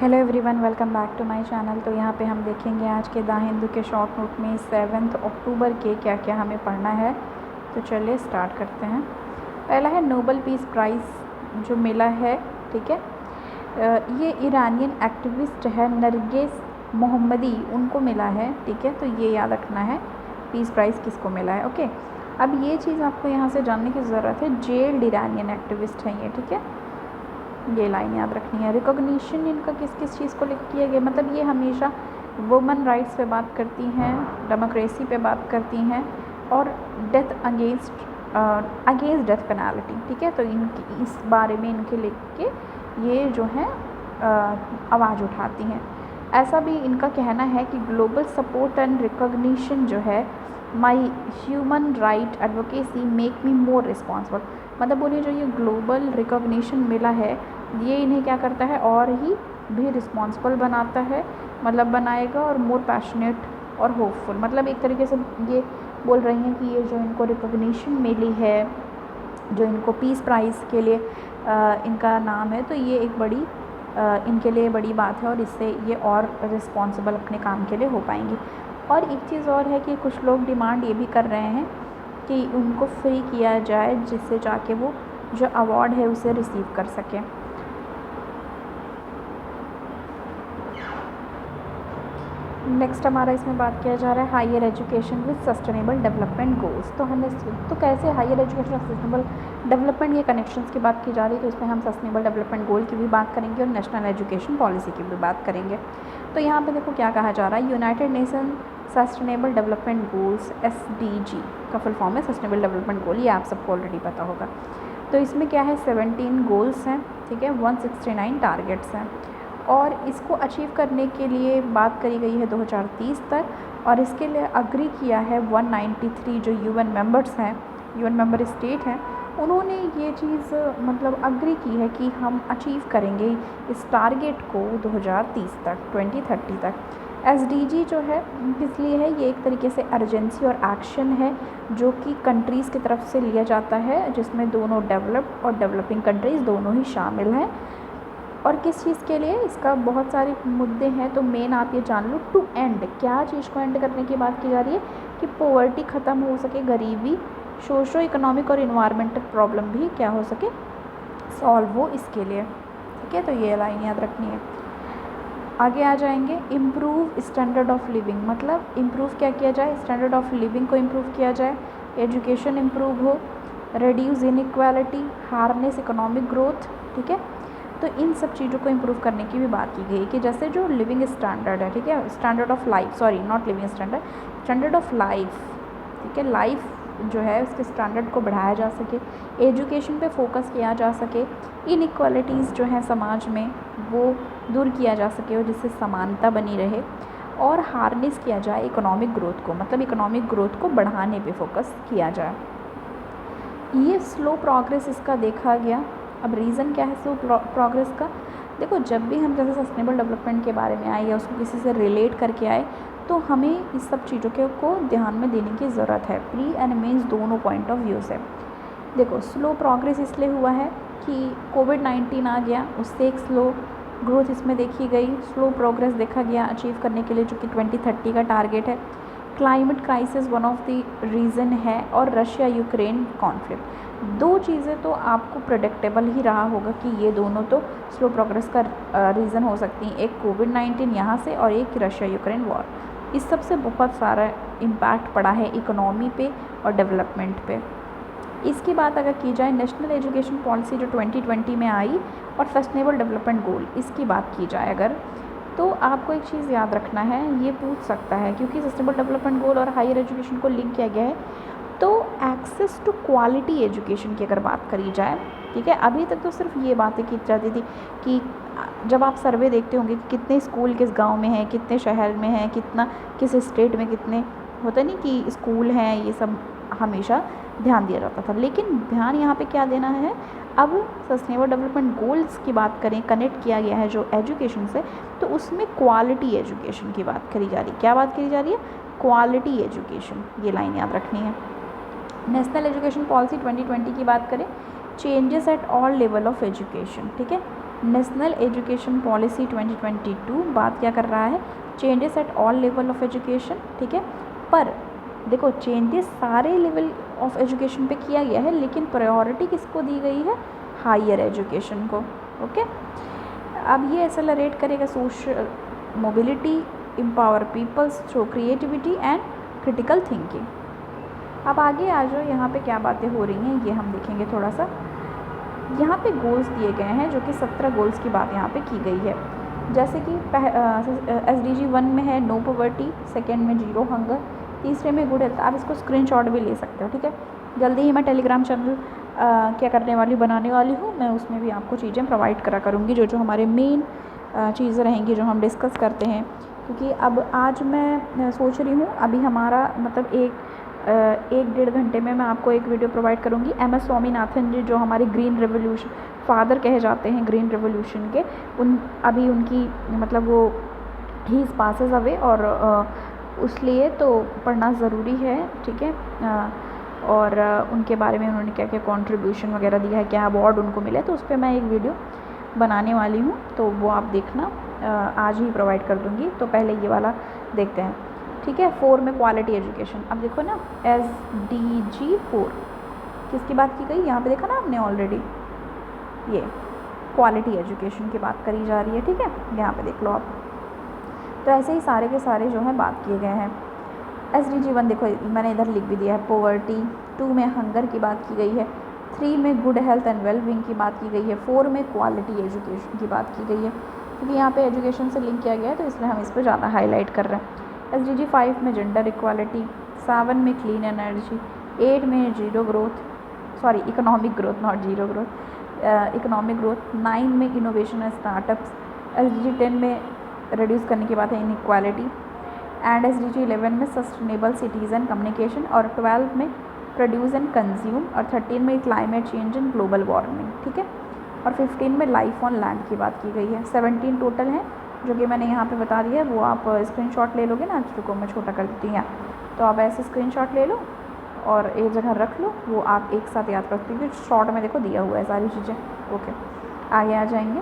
Hello everyone, welcome back to my channel. तो यहाँ पे हम देखेंगे आज के द हिंदू के शॉर्ट नोट में 7 अक्टूबर के क्या क्या हमें पढ़ना है। तो चलिए स्टार्ट करते हैं। पहला है नोबल पीस प्राइज़ जो मिला है, ठीक है। ये ईरानियन एक्टिविस्ट है नरगिस मोहम्मदी, उनको मिला है, ठीक है। तो ये याद रखना है पीस प्राइज़ किसको मिला है। ओके, अब ये चीज़ आपको यहाँ से जानने की ज़रूरत है, जेल्ड ईरानियन एक्टिविस्ट हैं ये, ठीक है। ये लाइन याद रखनी है। रिकॉग्निशन इनका किस किस चीज़ को लेकर किया गया, मतलब ये हमेशा वुमेन राइट्स पे बात करती हैं, डेमोक्रेसी पे बात करती हैं और डेथ अगेंस्ट डेथ पेनाल्टी, ठीक है। तो इनकी इस बारे में इनके लेके ये जो है आवाज़ उठाती हैं। ऐसा भी इनका कहना है कि ग्लोबल सपोर्ट एंड रिकॉग्निशन जो है my human right advocacy make me more responsible, मतलब बोलिए जो ये ग्लोबल रिकॉग्निशन मिला है ये इन्हें क्या करता है और ही भी रिस्पॉन्सिबल बनाता है, मतलब बनाएगा और मोर पैशनेट और होपफुल। मतलब एक तरीके से ये बोल रही हैं कि ये जो इनको रिकॉग्निशन मिली है, जो इनको पीस प्राइज़ के लिए इनका नाम है, तो ये एक बड़ी इनके लिए बड़ी बात है और इससे ये और रिस्पॉन्सिबल अपने काम के लिए हो पाएंगी। और एक चीज़ और है कि कुछ लोग डिमांड ये भी कर रहे हैं कि उनको फ्री किया जाए, जिससे जाके वो जो अवार्ड है उसे रिसीव कर सकें। नेक्स्ट हमारा इसमें बात किया जा रहा है higher education with sustainable development goals. तो हमें तो कैसे हायर एजुकेशन और सस्टेनेबल डेवलपमेंट ये कनेक्शंस की बात की जा रही है, तो इसमें हम सस्टेनेबल डेवलपमेंट गोल की भी बात करेंगे और नेशनल एजुकेशन पॉलिसी की भी बात करेंगे। तो यहाँ पे देखो क्या कहा जा रहा है, United nation sustainable development goals SDG का फुल फॉर्म है सस्टेनेबल डेवलपमेंट गोल, ये आप सबको ऑलरेडी पता होगा। तो इसमें क्या है 17 गोल्स हैं, ठीक है, 169 टारगेट्स हैं और इसको अचीव करने के लिए बात करी गई है 2030 तक, और इसके लिए अग्री किया है 193 जो UN मेंबर्स हैं, UN मेंबर स्टेट हैं, उन्होंने ये चीज़ मतलब अग्री की है कि हम अचीव करेंगे इस टारगेट को 2030 तक, 2030 तक। SDG जो है इसलिए है, ये एक तरीके से अर्जेंसी और एक्शन है जो कि कंट्रीज़ की तरफ से लिया जाता है, जिसमें दोनों डेवलप्ड और डेवलपिंग कंट्रीज़ दोनों ही शामिल हैं। और किस चीज़ के लिए, इसका बहुत सारे मुद्दे हैं, तो मेन आप ये जान लो, टू एंड, क्या चीज़ को एंड करने की बात की जा रही है कि पॉवर्टी ख़त्म हो सके, गरीबी, सोशो इकोनॉमिक और इन्वायरमेंटल प्रॉब्लम भी क्या हो सके, सॉल्व हो, इसके लिए, ठीक है। तो ये लाइन याद रखनी है। आगे आ जाएंगे, इम्प्रूव स्टैंडर्ड ऑफ लिविंग, मतलब इम्प्रूव क्या किया जाए, स्टैंडर्ड ऑफ लिविंग को इम्प्रूव किया जाए, एजुकेशन इम्प्रूव हो, reduce inequality, harness economic growth, ठीक है। तो इन सब चीज़ों को इम्प्रूव करने की भी बात की गई कि जैसे जो लिविंग स्टैंडर्ड है, ठीक है, standard of life, sorry not living standard, standard of life, ठीक है, लाइफ जो है उसके स्टैंडर्ड को बढ़ाया जा सके, एजुकेशन पे फोकस किया जा सके, इनइक्वालिटीज़ जो हैं समाज में वो दूर किया जा सके और जिससे समानता बनी रहे, और हार्नेस किया जाए इकोनॉमिक ग्रोथ को, मतलब इकोनॉमिक ग्रोथ को बढ़ाने पे फोकस किया जाए। ये स्लो प्रोग्रेस इसका देखा गया। अब रीज़न क्या है स्लो प्रोग्रेस का, देखो जब भी हम जैसे सस्टेनेबल डेवलपमेंट के बारे में आए या उसको किसी से रिलेट करके आए, तो हमें इस सब चीज़ों के को ध्यान में देने की ज़रूरत है, प्री एंड मीन्स दोनों पॉइंट ऑफ व्यू से। देखो स्लो प्रोग्रेस इसलिए हुआ है कि कोविड-19 आ गया, उससे एक स्लो ग्रोथ इसमें देखी गई, स्लो प्रोग्रेस देखा गया अचीव करने के लिए, जो कि 2030 का टारगेट है। Climate crisis one of the reason है, और रशिया यूक्रेन कॉन्फ्लिक्ट, दो चीज़ें तो आपको प्रेडिक्टेबल ही रहा होगा कि ये दोनों तो स्लो प्रोग्रेस का रीज़न हो सकती हैं, एक कोविड-19 यहाँ से और एक रशिया यूक्रेन वॉर। इस सब से बहुत सारा इम्पैक्ट पड़ा है इकोनॉमी पे और डेवलपमेंट पे। इसकी बात अगर की जाए नेशनल एजुकेशन पॉलिसी जो 2020 में आई और सस्टेनेबल डेवलपमेंट गोल, इसकी बात की जाए अगर, तो आपको एक चीज़ याद रखना है, ये पूछ सकता है क्योंकि सस्टेनेबल डेवलपमेंट गोल और हायर एजुकेशन को लिंक किया गया है, तो एक्सेस टू क्वालिटी एजुकेशन की अगर बात करी जाए, ठीक है, अभी तक तो सिर्फ ये बातें की जाती थी कि जब आप सर्वे देखते होंगे कि कितने स्कूल किस गांव में हैं, कितने शहर में हैं, कितना किस स्टेट में कितने, होता नहीं कि स्कूल हैं, ये सब हमेशा ध्यान दिया जाता था, लेकिन ध्यान यहाँ पे क्या देना है, अब सस्टेनेबल डेवलपमेंट गोल्स की बात करें, कनेक्ट किया गया है जो एजुकेशन से, तो उसमें क्वालिटी एजुकेशन की बात करी जा रही है। क्या बात करी जा रही है, क्वालिटी एजुकेशन, ये लाइन याद रखनी है। नेशनल एजुकेशन पॉलिसी 2020 की बात करें, changes at all level of education, ठीक है, नेशनल एजुकेशन पॉलिसी 2022 बात क्या कर रहा है, changes at all level of education, ठीक है। पर देखो चेंजेस सारे लेवल ऑफ एजुकेशन पे किया गया है, लेकिन प्रायोरिटी किसको दी गई है, हायर एजुकेशन को, ओके। अब ये एक्सेलरेट करेगा social mobility, empower peoples through creativity and critical thinking. अब आगे आ जाओ, यहाँ पे क्या बातें हो रही हैं ये हम देखेंगे थोड़ा सा। यहाँ पे गोल्स दिए गए हैं, जो कि 17 गोल्स की बात यहाँ पे की गई है। जैसे कि SDG 1 में है नो पॉवर्टी, सेकेंड में जीरो हंगर, तीसरे में गुड हेल्थ। आप इसको स्क्रीनशॉट भी ले सकते हो, ठीक है। जल्दी ही मैं टेलीग्राम चैनल क्या करने वाली बनाने वाली हूँ, मैं उसमें भी आपको चीज़ें प्रोवाइड करा करूँगी, जो हमारे मेन चीज़ें रहेंगी जो हम डिस्कस करते हैं। क्योंकि अब आज मैं सोच रही हूँ, अभी हमारा मतलब एक डेढ़ घंटे में मैं आपको एक वीडियो प्रोवाइड करूँगी। MS स्वामीनाथन जी, जो हमारे ग्रीन रेवोल्यूशन फादर कहे जाते हैं ग्रीन रेवोल्यूशन के, अभी उनकी मतलब वो ही पासेस अवे, और उसलिए तो पढ़ना ज़रूरी है, ठीक है। और उनके बारे में उन्होंने क्या क्या कंट्रीब्यूशन वगैरह दिया है, क्या अवार्ड उनको मिले, तो उस पर मैं एक वीडियो बनाने वाली हूँ, तो वो आप देखना, आज ही प्रोवाइड कर दूँगी। तो पहले ये वाला देखते हैं, ठीक है। 4 में क्वालिटी एजुकेशन। अब देखो ना, SDG 4 किसकी बात की गई, यहाँ पे देखा ना आपने ऑलरेडी, ये क्वालिटी एजुकेशन की बात करी जा रही है, ठीक है। यहाँ पे देख लो आप। तो ऐसे ही सारे के सारे जो हैं बात किए गए हैं। SDG 1 देखो मैंने इधर लिख भी दिया है, पॉवर्टी। 2 में हंगर की बात की गई है। 3 में गुड हेल्थ एंड वेलबींग की बात की गई है। 4 में क्वालिटी एजुकेशन की बात की गई है, क्योंकि यहाँ पे एजुकेशन से लिंक किया गया है, तो इसलिए हम इस पर ज़्यादा हाईलाइट कर रहे हैं। SDG 5 में जेंडर इक्वालिटी, 7 में क्लीन एनर्जी, 8 में zero growth, sorry economic growth, not zero growth, economic growth. 9 में इनोवेशन एंड स्टार्टअप्स। SDG 10 में रिड्यूस करने की बात है इनइक्वालिटी, एंड SDG 11 में सस्टेनेबल सिटीज़न कम्युनिकेशन, और 12 में प्रोड्यूस एंड कंज्यूम, और 13 में climate change and global warming, ठीक है। और 15 में लाइफ ऑन लैंड की बात की गई है। 17 टोटल हैं, जो कि मैंने यहाँ पे बता दिया है, वो आप स्क्रीनशॉट ले लोगे ना, रुको मैं छोटा कर देती हूँ यहाँ, तो आप ऐसे स्क्रीनशॉट ले लो और एक जगह रख लो, वो आप एक साथ याद कर सकते हो, क्योंकि शॉर्ट में देखो दिया हुआ है सारी चीज़ें, ओके। आगे आ जाएंगे,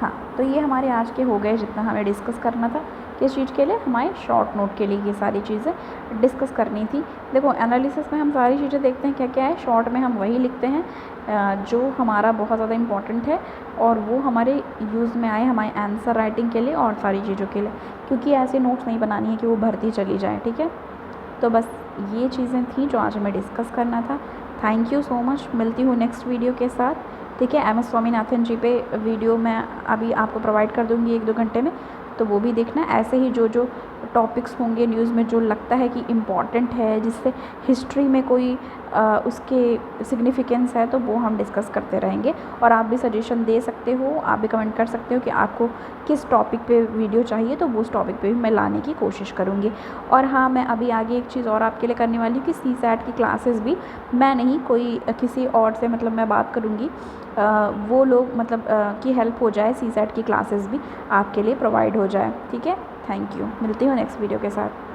हाँ। तो ये हमारे आज के हो गए, जितना हमें डिस्कस करना था, किस चीज़ के लिए, हमारे शॉर्ट नोट के लिए ये सारी चीज़ें डिस्कस करनी थी। देखो एनालिसिस में हम सारी चीज़ें देखते हैं क्या क्या है, शॉर्ट में हम वही लिखते हैं जो हमारा बहुत ज़्यादा इम्पॉर्टेंट है, और वो हमारे यूज़ में आए हमारे आंसर राइटिंग के लिए और सारी चीज़ों के लिए, क्योंकि ऐसे नोट्स नहीं बनानी है कि वो भरती चली जाए, ठीक है। तो बस ये चीज़ें थी जो आज हमें डिस्कस करना था। थैंक यू सो मच, मिलती हूँ नेक्स्ट वीडियो के साथ, ठीक है। MS स्वामीनाथन जी पे वीडियो मैं अभी आपको प्रोवाइड कर दूँगी 1-2 घंटे में, तो वो भी देखना। ऐसे ही जो जो टॉपिक्स होंगे न्यूज़ में जो लगता है कि इम्पॉर्टेंट है, जिससे हिस्ट्री में कोई उसके सिग्निफिकेंस है, तो वो हम डिस्कस करते रहेंगे। और आप भी सजेशन दे सकते हो, आप भी कमेंट कर सकते हो कि आपको किस टॉपिक पे वीडियो चाहिए, तो वो उस टॉपिक पे भी मैं लाने की कोशिश करूँगी। और हाँ, मैं अभी आगे एक चीज़ और आपके लिए करने वाली हूँ कि CSAT की क्लासेस भी मैं नहीं, कोई किसी और से मतलब मैं बात करूँगी, वो लोग मतलब की हेल्प हो जाए, CSAT की क्लासेस भी आपके लिए प्रोवाइड हो जाए, ठीक है। थैंक यू, मिलती हूँ नेक्स्ट वीडियो के साथ।